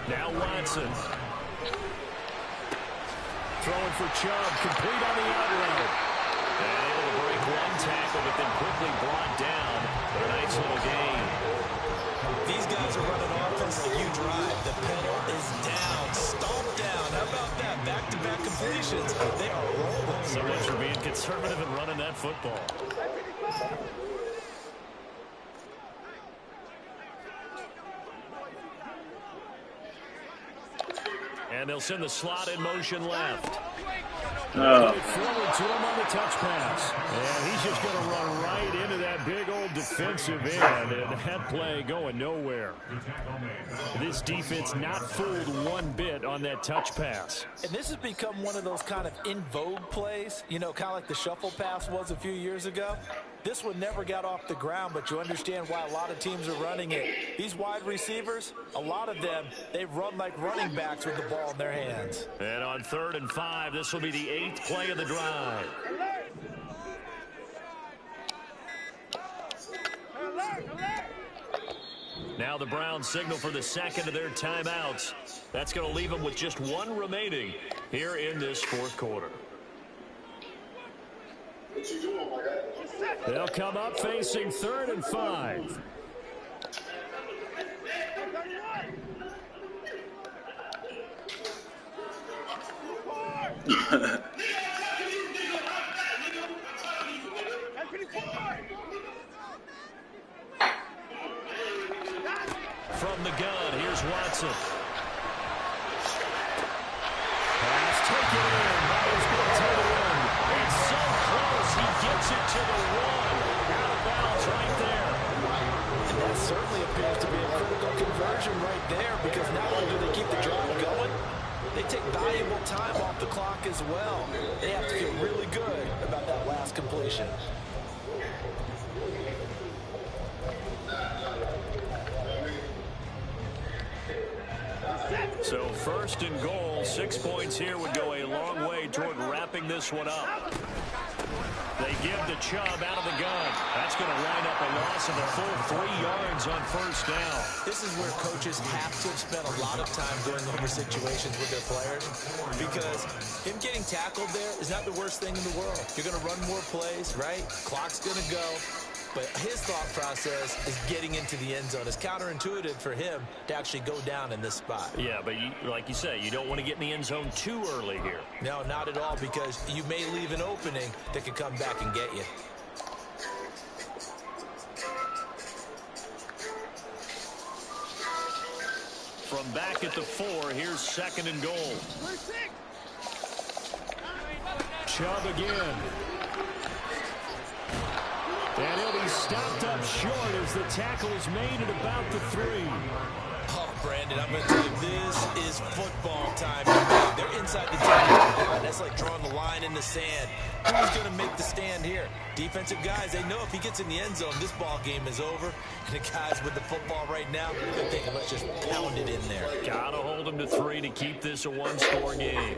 Now Watson. Throwing for Chubb, complete on the out route. And able to break one tackle, but then quickly brought down for a nice little gain. These guys are running offense like you drive. The pedal is down, stomped down. How about that? Back-to-back completions. They are rolling. So much for being conservative and running that football. And they'll send the slot in motion left. Forward to him on the touch pass. And he's just going to run right into that big old defensive end. And that play going nowhere. This defense not fooled one bit on that touch pass. And this has become one of those kind of in vogue plays, you know, kind of like the shuffle pass was a few years ago. This one never got off the ground, but you understand why a lot of teams are running it. These wide receivers, a lot of them, they run like running backs with the ball in their hands. And on 3rd and 5, this will be the 8th play of the drive. Now the Browns signal for the second of their timeouts. That's going to leave them with just one remaining here in this fourth quarter. They'll come up facing 3rd and 5. From the gun, here's Watson. Pass taken in. Myers going to the run. It's so close. He gets it to the 1. Out of bounds right there. And that certainly appears to be a critical conversion right there, because not only do they keep the drive going, they take valuable time off the clock as well. They have to feel really good about that last completion. So 1st and goal, 6 points here would go a long way toward wrapping this one up. They give the Chubb out of the gun. That's going to wind up a loss of a full 3 yards on 1st down. This is where coaches have to spend a lot of time going over situations with their players, because him getting tackled there is not the worst thing in the world. You're going to run more plays, right? Clock's going to go. But his thought process is getting into the end zone. It's counterintuitive for him to actually go down in this spot. Yeah, but like you say, you don't want to get in the end zone too early here. No, not at all, because you may leave an opening that could come back and get you. From back at the 4, here's 2nd and goal. Chubb again. And he'll be stopped up short as the tackle is made at about the 3. Oh, Brandon, I'm going to tell you, this is football time. They're inside the 10-yard line. That's like drawing the line in the sand. Who's going to make the stand here? Defensive guys, they know if he gets in the end zone, this ball game is over. And the guys with the football right now, they're thinking, let's just pound it in there. Got to hold them to 3 to keep this a one-score game.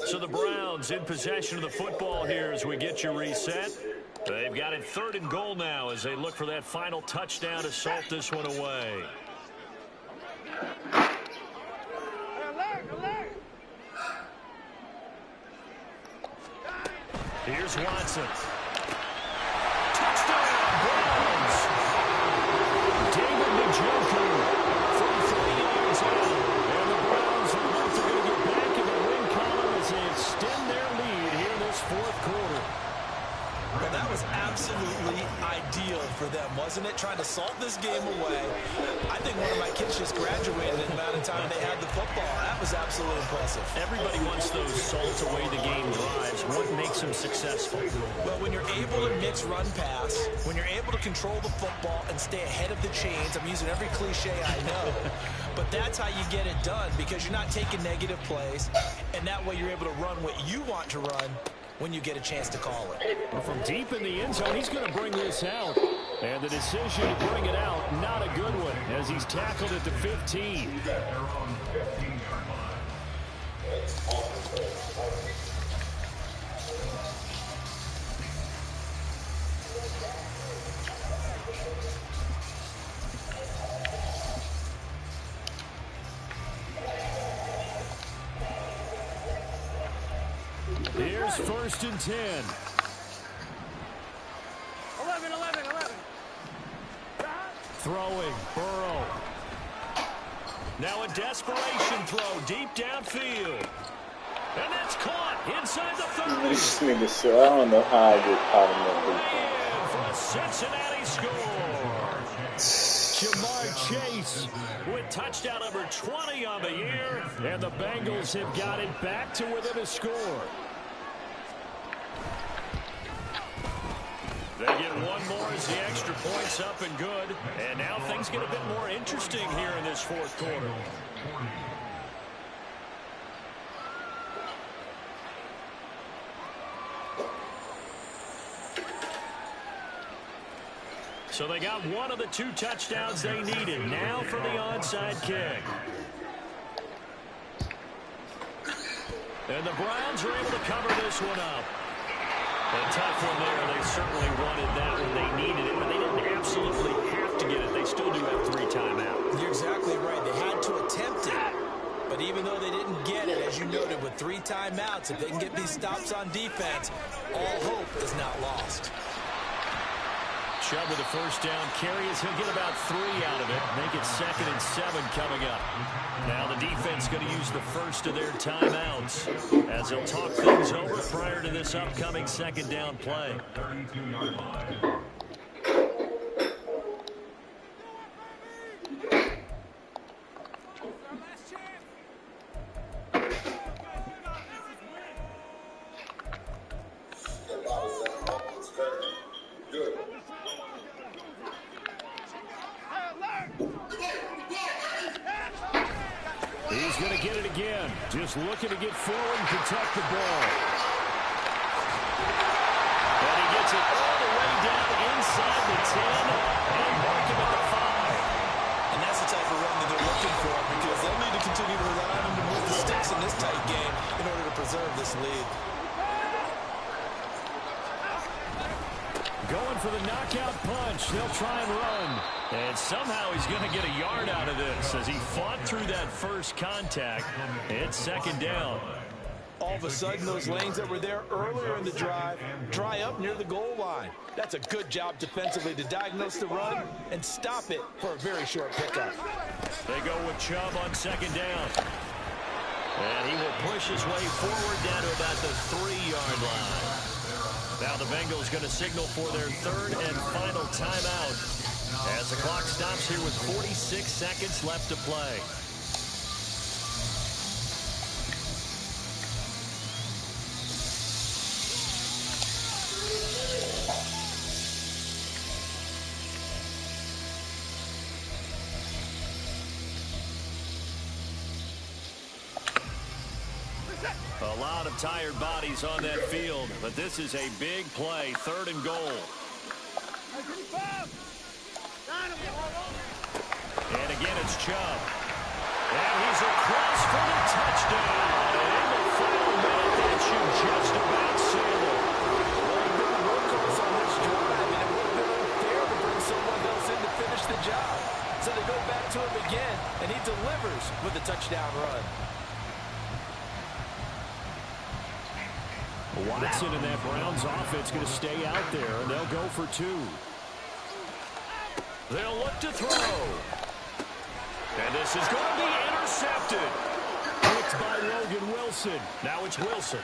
So the Browns in possession of the football here as we get you reset. They've got it 3rd and goal now as they look for that final touchdown to salt this one away. Here's Watson. Touchdown, Browns. David Njoku from 3 yards out. And the Browns are going to get back in the win column as they extend their lead here in this 4th quarter. Well, that was absolutely ideal for them, wasn't it? Trying to salt this game away. I think one of my kids just graduated in the amount of time they had the football. That was absolutely impressive. Everybody wants those salt away the game drives. What makes them successful? Well, when you're able to mix run pass, when you're able to control the football and stay ahead of the chains, I'm using every cliche I know, but that's how you get it done, because you're not taking negative plays, and that way you're able to run what you want to run when you get a chance to call it. Well, from deep in the end zone, he's going to bring this out. And the decision to bring it out, not a good one, as he's tackled at the 15. Here's 1st and 10. 11. Throwing, Burrow. Now a desperation throw deep downfield. And that's caught inside the 30. This nigga, so I don't know how I get caught in that For a Cincinnati score. Jamar Chase with touchdown number 20 on the year. And the Bengals have got it back to within a score. They get one more as the extra point's up and good. And now things get a bit more interesting here in this 4th quarter. So they got one of the 2 touchdowns they needed. Now for the onside kick. And the Browns are able to cover this one up. A tough one there. They certainly wanted that when they needed it, but they didn't absolutely have to get it. They still do have 3 timeouts. noted, with 3 timeouts, if they can get these stops on defense, all hope is not lost. Chubb with a first down carry as he'll get about 3 out of it. Make it 2nd and 7 coming up. Now the defense going to use the first of their timeouts as they'll talk things over prior to this upcoming 2nd down play. 32-yard line. He's going to get it again. Just looking to get forward and protect the ball. And he gets it all the way down inside the 10 and mark him at the 5. And that's the type of run that they're looking for, because they'll need to continue to rely on him to move the sticks in this tight game in order to preserve this lead. Going for the knockout punch. They'll try and run. And somehow he's going to get a yard out of this as he fought through that first contact. It's 2nd down. All of a sudden, those lanes that were there earlier in the drive dry up near the goal line. That's a good job defensively to diagnose the run and stop it for a very short pickup. They go with Chubb on 2nd down. And he will push his way forward down to about the 3-yard line. Now the Bengals going to signal for their 3rd and final timeout as the clock stops here with 46 seconds left to play. A lot of tired bodies on that field, but this is a big play, 3rd and goal. And again, it's Chubb. And he's across for the touchdown. And in the final minute, that should just about seal it. Well, he did workhorse on this drive, and it would have been unfair to bring someone else in to finish the job. So they go back to him again, and he delivers with a touchdown run. Watson and that Browns offense going to stay out there, and they'll go for 2. They'll look to throw. And this is going to be intercepted. Picked by Logan Wilson. Now it's Wilson.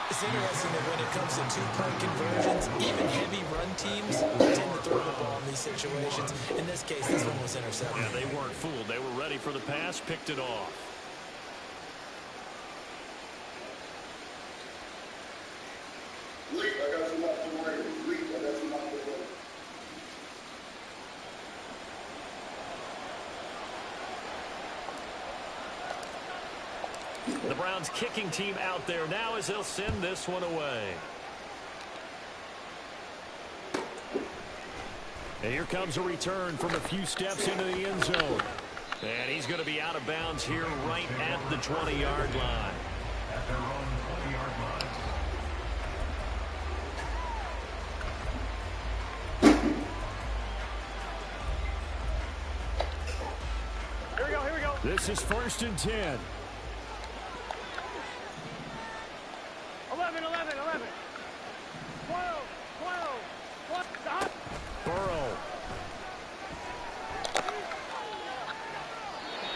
It's interesting that when it comes to 2-point conversions, even heavy run teams tend to throw the ball in these situations. In this case, this one was intercepted. Yeah, they weren't fooled. They were ready for the pass, picked it off. The Browns kicking team out there now as they'll send this one away. And here comes a return from a few steps into the end zone. And he's going to be out of bounds here right at the 20-yard line. At their own 20-yard line. Here we go. This is 1st and 10. 11. 12. Stop. Burrow.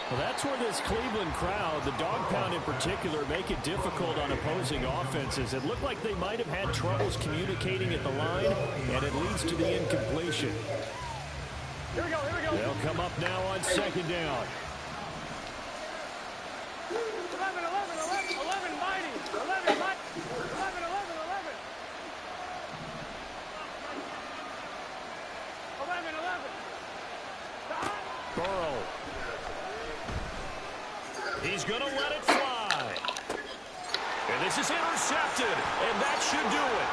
Well, that's where this Cleveland crowd, the dog pound in particular, make it difficult on opposing offenses. It looked like they might have had troubles communicating at the line, and it leads to the incompletion. Here we go. They'll come up now on 2nd down. 11, mighty. 11, mighty. 11. 11. Stop. Burrow. He's going to let it fly. And this is intercepted, and that should do it.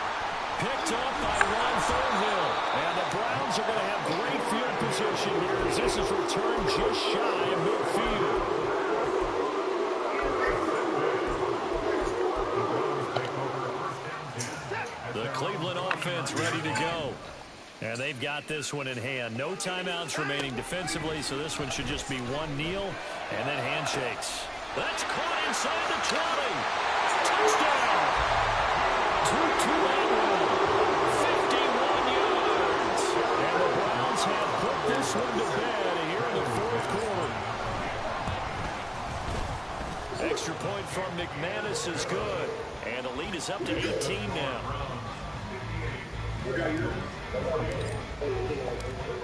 Picked up by Ron Thornhill. And the Browns are going to have great field position here as this is returned just shy of midfield. The Cleveland offense ready to go. And they've got this one in hand. No timeouts remaining defensively, so this one should just be one kneel and then handshakes. That's caught inside the 20. Touchdown. 2-2-8 run. 51 yards. And the Browns have put this one to bed here in the fourth quarter. Extra point from McManus is good. And the lead is up to 18 now.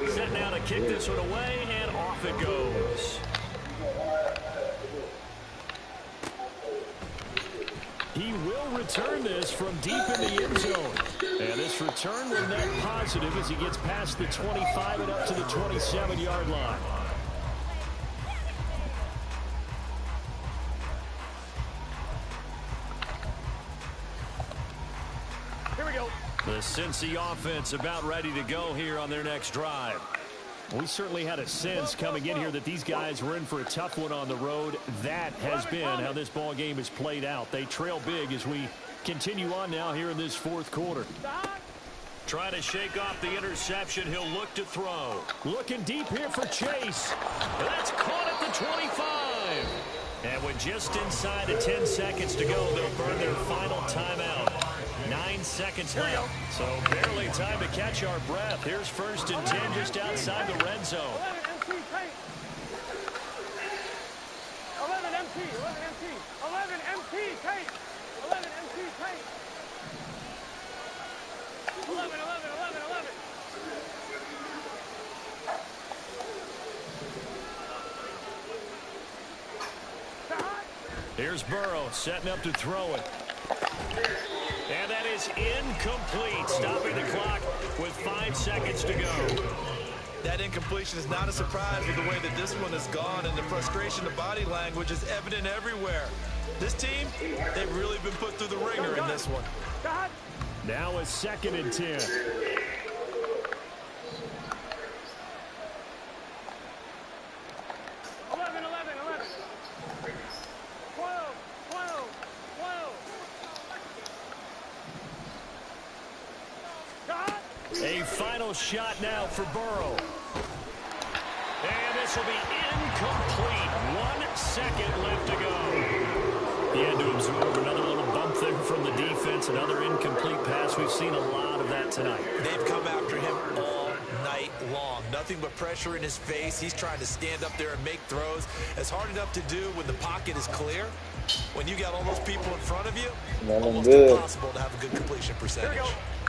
Set now to kick this one away, and off it goes. He will return this from deep in the end zone. And this return will net positive as he gets past the 25 and up to the 27-yard line. Here we go. The Cincy offense about ready to go here on their next drive. We certainly had a sense coming in here that these guys were in for a tough one on the road. That has been how this ball game has played out. They trail big as we continue on now here in this fourth quarter. Trying to shake off the interception. He'll look to throw. Looking deep here for Chase. That's caught at the 25. And with just inside of 10 seconds to go, they'll burn their final timeout. 9 seconds left, so barely time to catch our breath. Here's 1st and 10 just outside the red zone. 11 MT, 11 MT, 11 MT, tape, 11 MT, tape. 11, 11, 11, 11. Here's Burrow setting up to throw it. And that is incomplete, stopping the clock with 5 seconds to go. That incompletion is not a surprise with the way that this one has gone, and the frustration of body language is evident everywhere. This team, they've really been put through the ringer in this one. Now a 2nd and 10. 11, 11, 11. 12, 12, 12. A final shot now for Burrow. And this will be incomplete. 1 second left to go. He had to absorb another little bump there from the defense. Another incomplete pass. We've seen a lot of that tonight. They've come after him all night long. Nothing but pressure in his face. He's trying to stand up there and make throws. It's hard enough to do when the pocket is clear. When you got all those people in front of you, almost impossible to have a good completion percentage.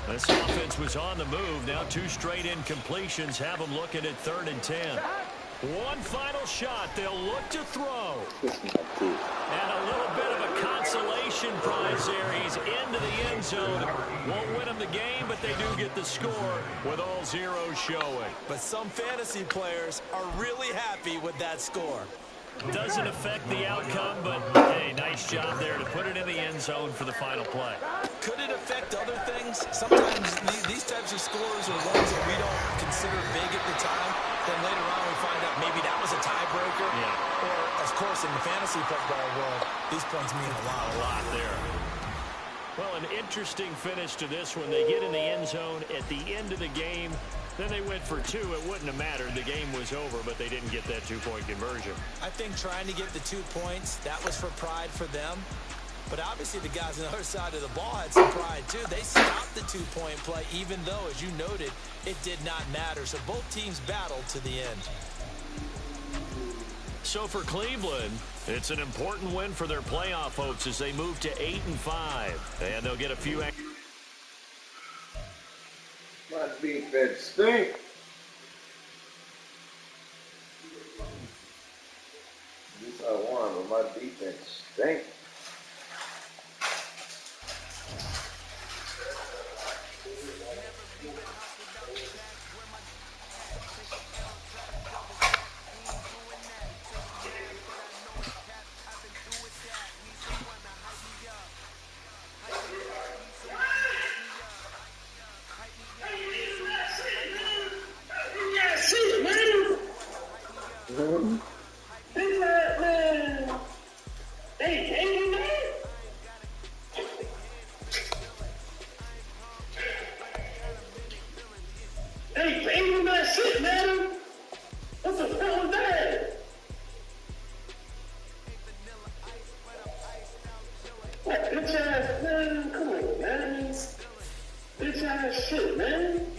This offense was on the move. Now 2 straight incompletions have them looking at 3rd and 10. One final shot. They'll look to throw. And a little bit of a consolation prize there. He's into the end zone. Won't win them the game, but they do get the score with all zeros showing. But some fantasy players are really happy with that score. Doesn't affect the outcome, but, hey, nice job there to put it in the end zone for the final play. Could it affect other things? Sometimes these types of scores are ones that we don't consider big at the time. Then later on we find out maybe that was a tiebreaker. Yeah. Or, of course, in the fantasy football world, these points mean a lot. A lot there. Well, an interesting finish to this one. They get in the end zone at the end of the game. Then they went for 2. It wouldn't have mattered. The game was over, but they didn't get that 2-point conversion. I think trying to get the 2 points, that was for pride for them. But obviously the guys on the other side of the ball had some pride too. They stopped the 2-point play, even though, as you noted, it did not matter. So both teams battled to the end. So for Cleveland, it's an important win for their playoff hopes as they move to 8-5. And they'll get a few extra. My defense stinks. At least I won, but my defense stinks. ass shit, man.